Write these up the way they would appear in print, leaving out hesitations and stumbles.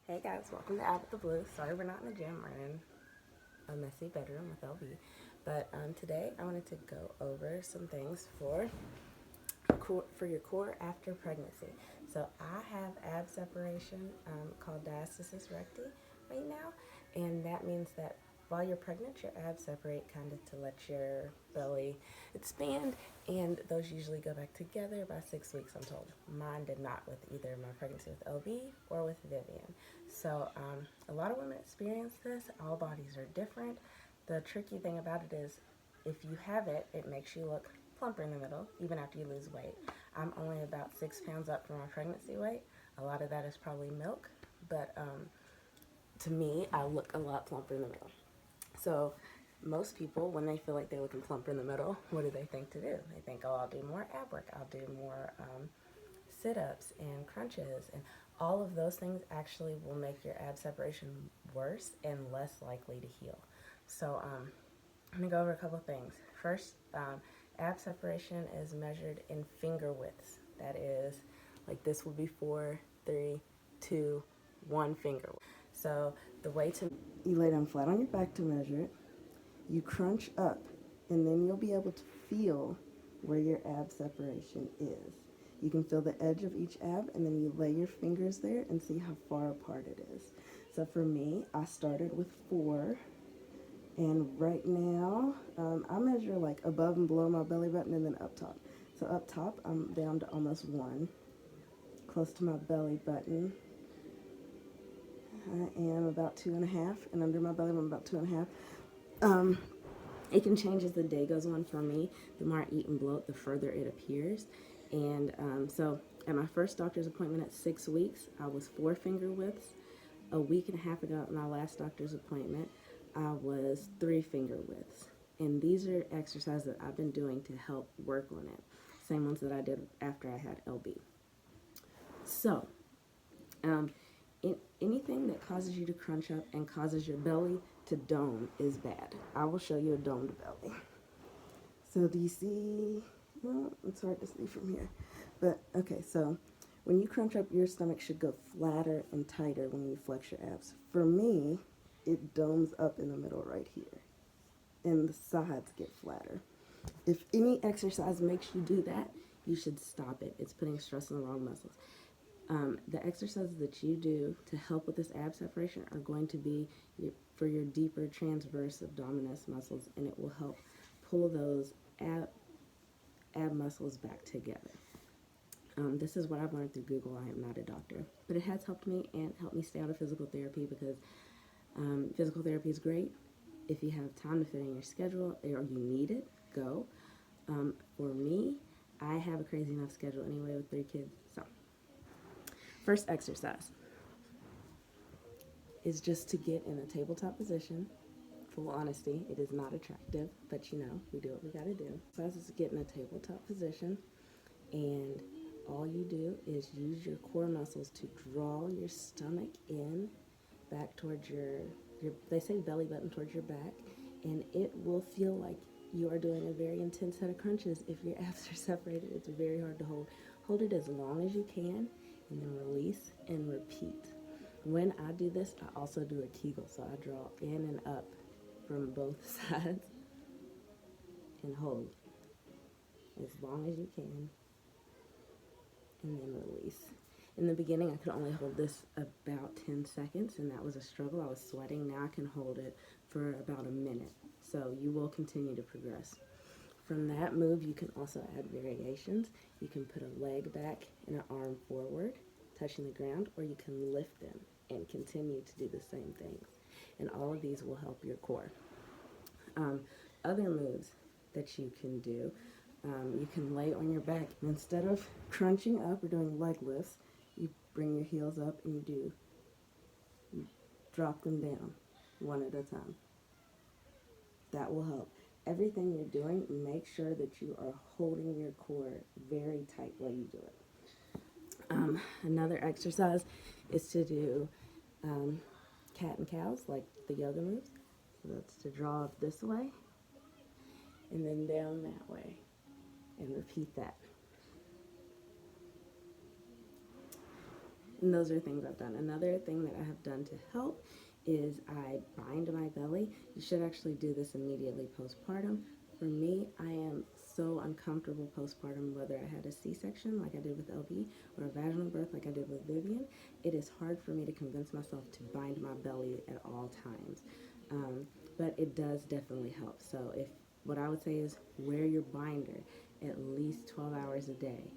Hey guys, welcome to Out of the Blue. Sorry we're not in the gym, we're in a messy bedroom with LB. But today I wanted to go over some things for your core after pregnancy. So I have ab separation called diastasis recti right now, and that means that while you're pregnant, your abs separate kind of to let your belly expand, and those usually go back together by 6 weeks, I'm told. Mine did not with either my pregnancy with LB or with Vivian. So a lot of women experience this. All bodies are different. The tricky thing about it is if you have it, it makes you look plumper in the middle, even after you lose weight. I'm only about 6 pounds up from my pregnancy weight. A lot of that is probably milk, but to me, I look a lot plumper in the middle. So most people, when they feel like they're looking plumper in the middle, what do they think to do? They think, oh, I'll do more ab work, I'll do more sit-ups and crunches, and all of those things actually will make your ab separation worse and less likely to heal. So I'm going to go over a couple of things. First, ab separation is measured in finger widths. That is, like this would be 4, 3, 2, 1 finger. So the way to, you lay down flat on your back to measure it, you crunch up, and then you'll be able to feel where your ab separation is. You can feel the edge of each ab, and then you lay your fingers there and see how far apart it is. So for me, I started with 4, and right now, I measure like above and below my belly button and then up top. So up top, I'm down to almost 1. Close to my belly button, I am about 2.5, and under my belly, I'm about 2.5. It can change as the day goes on for me. The more I eat and bloat, the further it appears. And so at my first doctor's appointment at 6 weeks, I was 4 finger widths. A week and a half ago at my last doctor's appointment, I was 3 finger widths. And these are exercises that I've been doing to help work on it. Same ones that I did after I had LB. So, anything that causes you to crunch up and causes your belly to dome is bad. I will show you a domed belly. So do you see? Well, it's hard to see from here. But okay, so when you crunch up, your stomach should go flatter and tighter when you flex your abs. For me, it domes up in the middle right here, and the sides get flatter. If any exercise makes you do that, you should stop it. It's putting stress on the wrong muscles. The exercises that you do to help with this ab separation are going to be for your deeper transverse abdominis muscles, and it will help pull those ab muscles back together. This is what I've learned through Google. I am not a doctor, but it has helped me and helped me stay out of physical therapy because physical therapy is great. If you have time to fit in your schedule or you need it, go. For me, I have a crazy enough schedule anyway with 3 kids, so. First exercise is just to get in a tabletop position. Full honesty, it is not attractive, but you know, we do what we gotta do. So this is to get in a tabletop position, and all you do is use your core muscles to draw your stomach in, back towards your they say belly button towards your back, and it will feel like you are doing a very intense set of crunches. If your abs are separated, it's very hard to hold. Hold it as long as you can, and then release and repeat. When I do this, I also do a Kegel, so I draw in and up from both sides and hold as long as you can, and then release. In the beginning, I could only hold this about 10 seconds, and that was a struggle. I was sweating. Now I can hold it for about a minute, so you will continue to progress. From that move, you can also add variations. You can put a leg back and an arm forward, touching the ground, or you can lift them and continue to do the same things. And all of these will help your core. Other moves that you can do, you can lay on your back. And instead of crunching up or doing leg lifts, you bring your heels up and you drop them down one at a time. That will help. Everything you're doing, make sure that you are holding your core very tight while you do it. Another exercise is to do cat and cows, like the yoga moves. So that's to draw up this way and then down that way, and repeat that. And those are things I've done. Another thing that I have done to help is I bind my belly. You should actually do this immediately postpartum. For me, I am so uncomfortable postpartum, whether I had a C-section like I did with LB or a vaginal birth like I did with Vivian. It is hard for me to convince myself to bind my belly at all times. But it does definitely help. So if what I would say is wear your binder at least 12 hours a day.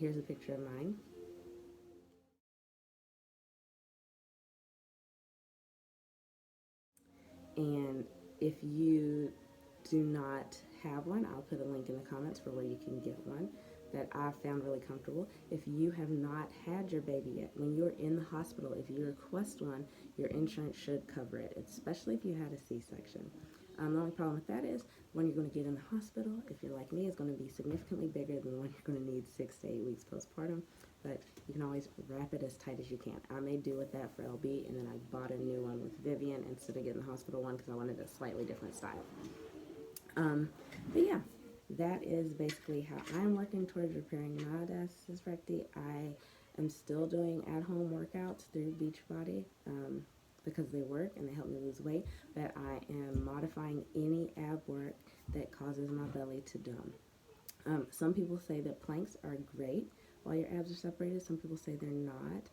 Here's a picture of mine. And if you do not have one, I'll put a link in the comments for where you can get one that I found really comfortable. If you have not had your baby yet, when you're in the hospital, if you request one, your insurance should cover it, especially if you had a C-section. The only problem with that is when you're going to get in the hospital, if you're like me, it's going to be significantly bigger than when you're going to need 6 to 8 weeks postpartum. But you can always wrap it as tight as you can. I made do with that for LB, and then I bought a new one with Vivian instead of getting the hospital one because I wanted a slightly different style. But yeah, that is basically how I'm working towards repairing my diastasis recti. I am still doing at-home workouts through Beachbody because they work and they help me lose weight, but I am modifying any ab work that causes my belly to dome. Some people say that planks are great while your abs are separated. Some people say they're not.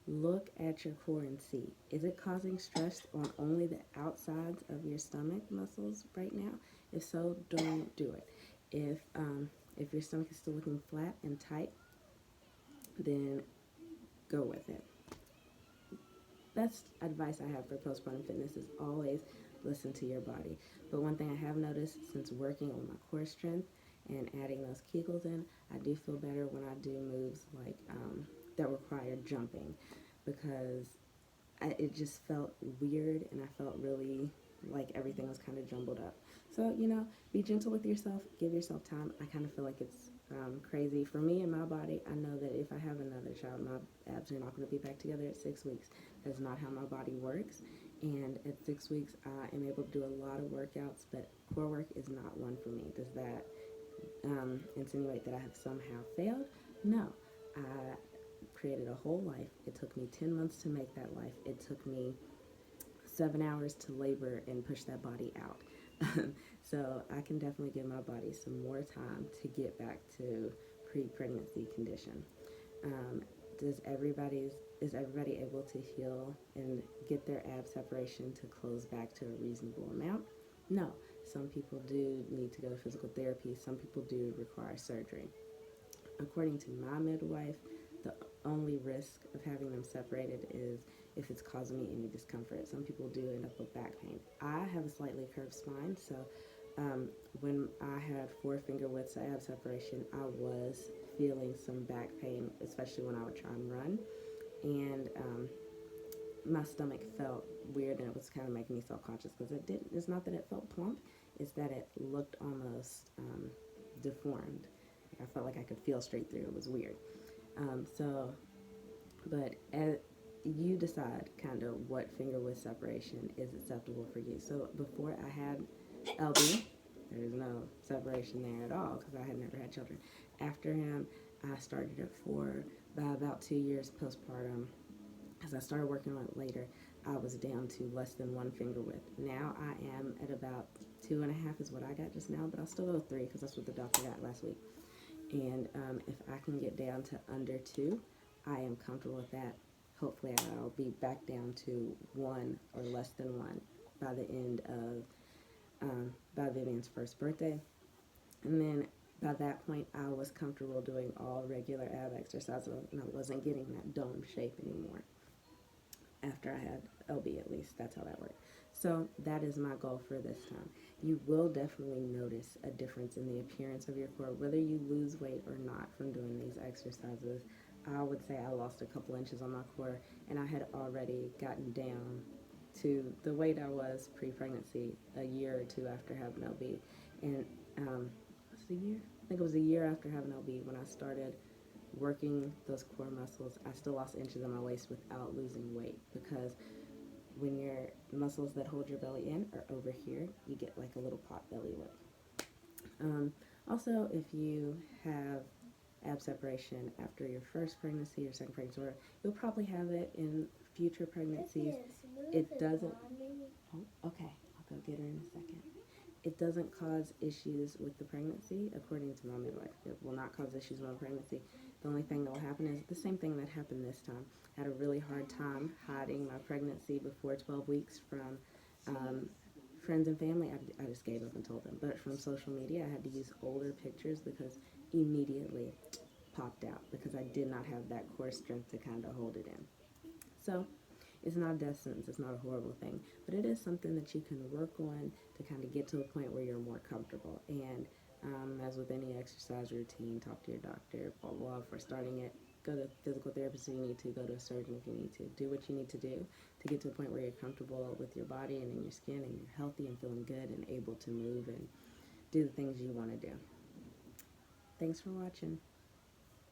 Look at your core and see. Is it causing stress on only the outsides of your stomach muscles right now? If so, don't do it. If your stomach is still looking flat and tight, then go with it. Best advice I have for postpartum fitness is always listen to your body. But one thing I have noticed since working on my core strength and adding those Kegels in, I do feel better when I do moves like that require jumping, because it just felt weird and I felt really like everything was kind of jumbled up. So, be gentle with yourself, give yourself time. I kind of feel like it's crazy. For me and my body, I know that if I have another child, my abs are not going to be back together at 6 weeks. That's not how my body works. And at 6 weeks, I am able to do a lot of workouts, but core work is not one for me. Does that insinuate that I have somehow failed? No. I created a whole life. It took me 10 months to make that life. It took me 7 hours to labor and push that body out. So I can definitely give my body some more time to get back to pre-pregnancy condition. Is everybody able to heal and get their ab separation to close back to a reasonable amount? No. Some people do need to go to physical therapy. Some people do require surgery. According to my midwife, the only risk of having them separated is if it's causing me any discomfort. Some people do end up with back pain. I have a slightly curved spine, so when I had 4 finger widths of ab separation, I was feeling some back pain, especially when I would try and run. And my stomach felt weird, and it was kind of making me self-conscious because it's not that it felt plump, it's that it looked almost deformed. I felt like I could feel straight through. It was weird. But you decide kind of what finger width separation is acceptable for you. So before I had LB, there was no separation there at all because I had never had children. After him, I started at 4. By about 2 years postpartum, as I started working on it later, I was down to less than 1 finger width. Now I am at about 2.5 is what I got just now, but I'll still go 3 because that's what the doctor got last week. And if I can get down to under 2, I am comfortable with that. Hopefully I'll be back down to 1 or less than 1 by the end of, by Vivian's first birthday. And then by that point, I was comfortable doing all regular ab exercises, and I wasn't getting that dome shape anymore. After I had LB, at least, that's how that worked. So that is my goal for this time. You will definitely notice a difference in the appearance of your core, whether you lose weight or not from doing these exercises. I would say I lost a couple inches on my core, and I had already gotten down to the weight I was pre-pregnancy a year or 2 after having LB. And was it a year? I think it was a year after having LB when I started working those core muscles. I still lost inches on my waist without losing weight, because when your muscles that hold your belly in are over here, you get like a little pot belly look. Also, if you have ab separation after your first pregnancy or second pregnancy, or you'll probably have it in future pregnancies. It doesn't, oh, okay, I'll go get her in a second. It doesn't cause issues with the pregnancy, according to my midwife. It will not cause issues with the pregnancy. The only thing that will happen is the same thing that happened this time. I had a really hard time hiding my pregnancy before 12 weeks from friends and family. I just gave up and told them. But from social media, I had to use older pictures because immediately popped out because I did not have that core strength to kind of hold it in. So it's not a death sentence. It's not a horrible thing, but it is something that you can work on to kind of get to a point where you're more comfortable. And as with any exercise routine, talk to your doctor, blah, blah, blah, for starting it. Go to a physical therapist if you need to, go to a surgeon if you need to. Do what you need to do to get to a point where you're comfortable with your body and in your skin and you're healthy and feeling good and able to move and do the things you want to do. Thanks for watching.